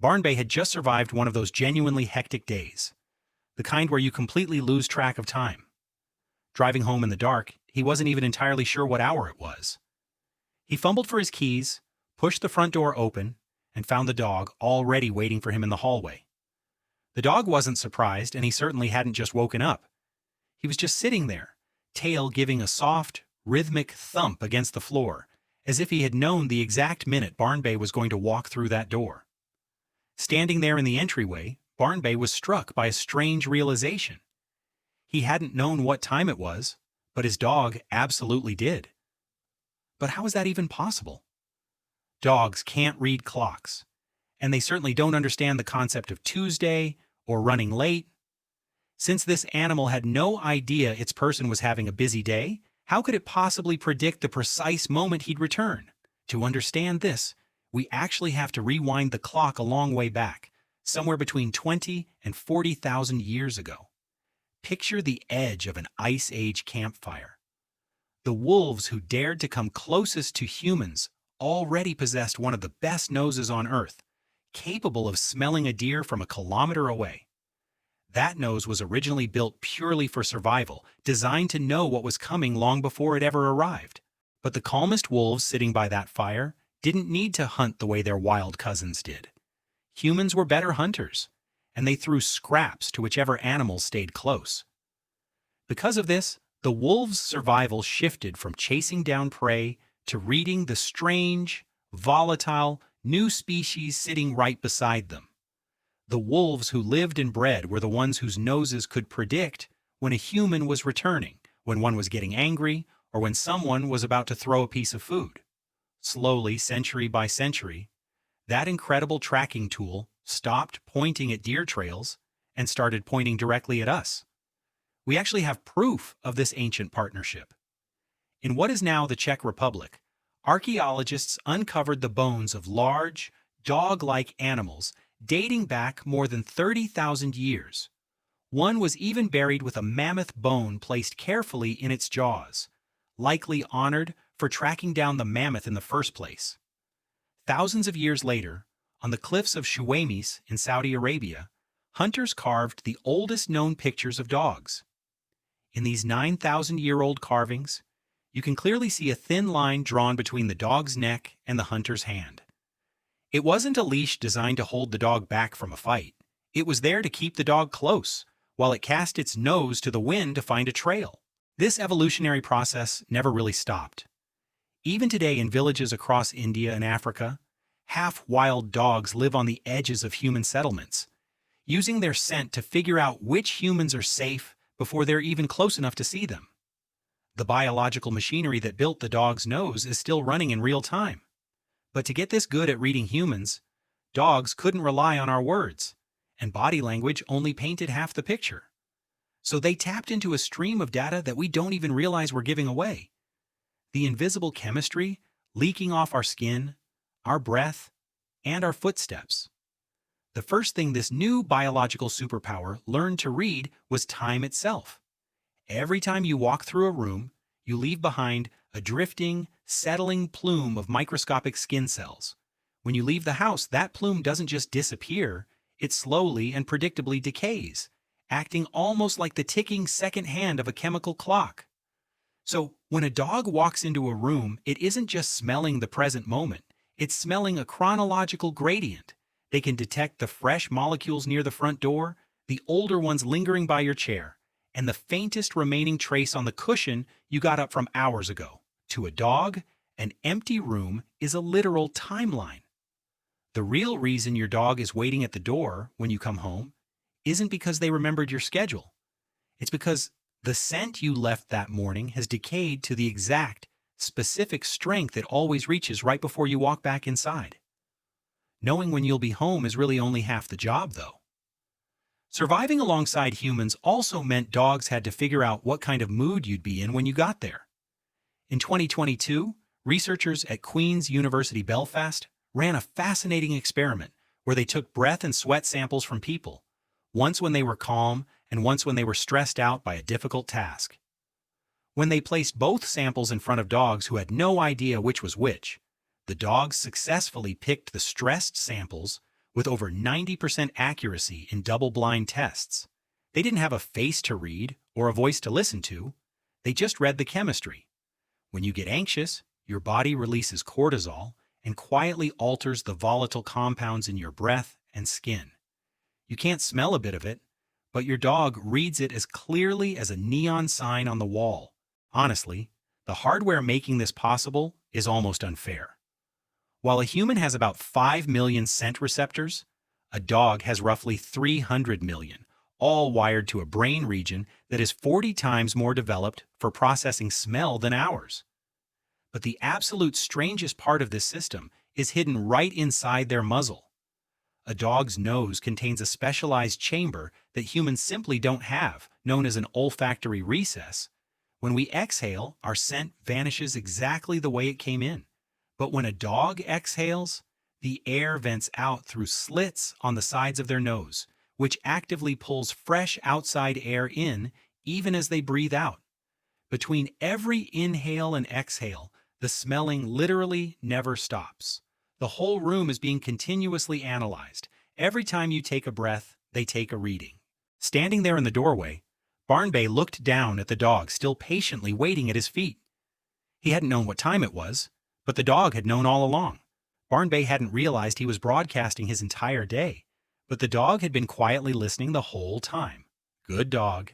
Barnbay had just survived one of those genuinely hectic days, the kind where you completely lose track of time. Driving home in the dark, he wasn't even entirely sure what hour it was. He fumbled for his keys, pushed the front door open, and found the dog already waiting for him in the hallway. The dog wasn't surprised, and he certainly hadn't just woken up. He was just sitting there, tail giving a soft, rhythmic thump against the floor, as if he had known the exact minute Barnbay was going to walk through that door. Standing there in the entryway, Barnbay was struck by a strange realization. He hadn't known what time it was, but his dog absolutely did. But how is that even possible? Dogs can't read clocks, and they certainly don't understand the concept of Tuesday or running late. Since this animal had no idea its person was having a busy day, how could it possibly predict the precise moment he'd return? To understand this, we actually have to rewind the clock a long way back, somewhere between 20 and 40,000 years ago. Picture the edge of an Ice Age campfire. The wolves who dared to come closest to humans already possessed one of the best noses on Earth, capable of smelling a deer from a kilometer away. That nose was originally built purely for survival, designed to know what was coming long before it ever arrived. But the calmest wolves sitting by that fire didn't need to hunt the way their wild cousins did. Humans were better hunters, and they threw scraps to whichever animals stayed close. Because of this, the wolves' survival shifted from chasing down prey to reading the strange, volatile, new species sitting right beside them. The wolves who lived and bred were the ones whose noses could predict when a human was returning, when one was getting angry, or when someone was about to throw a piece of food. Slowly, century by century, that incredible tracking tool stopped pointing at deer trails and started pointing directly at us. We actually have proof of this ancient partnership. In what is now the Czech Republic, archaeologists uncovered the bones of large, dog-like animals dating back more than 30,000 years. One was even buried with a mammoth bone placed carefully in its jaws, likely honored for tracking down the mammoth in the first place. Thousands of years later, on the cliffs of Shuwaymis in Saudi Arabia, hunters carved the oldest known pictures of dogs. In these 9,000-year-old carvings, you can clearly see a thin line drawn between the dog's neck and the hunter's hand. It wasn't a leash designed to hold the dog back from a fight. It was there to keep the dog close, while it cast its nose to the wind to find a trail. This evolutionary process never really stopped. Even today in villages across India and Africa, half-wild dogs live on the edges of human settlements, using their scent to figure out which humans are safe before they're even close enough to see them. The biological machinery that built the dog's nose is still running in real time. But to get this good at reading humans, dogs couldn't rely on our words, and body language only painted half the picture. So they tapped into a stream of data that we don't even realize we're giving away. The invisible chemistry leaking off our skin, our breath, and our footsteps. The first thing this new biological superpower learned to read was time itself. Every time you walk through a room, you leave behind a drifting, settling plume of microscopic skin cells. When you leave the house, that plume doesn't just disappear, it slowly and predictably decays, acting almost like the ticking second hand of a chemical clock. So, when a dog walks into a room, it isn't just smelling the present moment, it's smelling a chronological gradient. They can detect the fresh molecules near the front door, the older ones lingering by your chair, and the faintest remaining trace on the cushion you got up from hours ago. To a dog, an empty room is a literal timeline. The real reason your dog is waiting at the door when you come home isn't because they remembered your schedule. It's because the scent you left that morning has decayed to the exact, specific strength it always reaches right before you walk back inside. Knowing when you'll be home is really only half the job, though. Surviving alongside humans also meant dogs had to figure out what kind of mood you'd be in when you got there. In 2022, researchers at Queen's University Belfast ran a fascinating experiment where they took breath and sweat samples from people, once when they were calm and once when they were stressed out by a difficult task. When they placed both samples in front of dogs who had no idea which was which, the dogs successfully picked the stressed samples, with over 90% accuracy in double-blind tests. They didn't have a face to read or a voice to listen to. They just read the chemistry. When you get anxious, your body releases cortisol and quietly alters the volatile compounds in your breath and skin. You can't smell a bit of it, but your dog reads it as clearly as a neon sign on the wall. Honestly, the hardware making this possible is almost unfair. While a human has about 5 million scent receptors, a dog has roughly 300 million, all wired to a brain region that is 40 times more developed for processing smell than ours. But the absolute strangest part of this system is hidden right inside their muzzle. A dog's nose contains a specialized chamber that humans simply don't have, known as an olfactory recess. When we exhale, our scent vanishes exactly the way it came in. But when a dog exhales, the air vents out through slits on the sides of their nose, which actively pulls fresh outside air in even as they breathe out. Between every inhale and exhale, the smelling literally never stops. The whole room is being continuously analyzed. Every time you take a breath, they take a reading. Standing there in the doorway, Barnbay looked down at the dog still patiently waiting at his feet. He hadn't known what time it was, but the dog had known all along. Barnbay hadn't realized he was broadcasting his entire day, but the dog had been quietly listening the whole time. Good dog.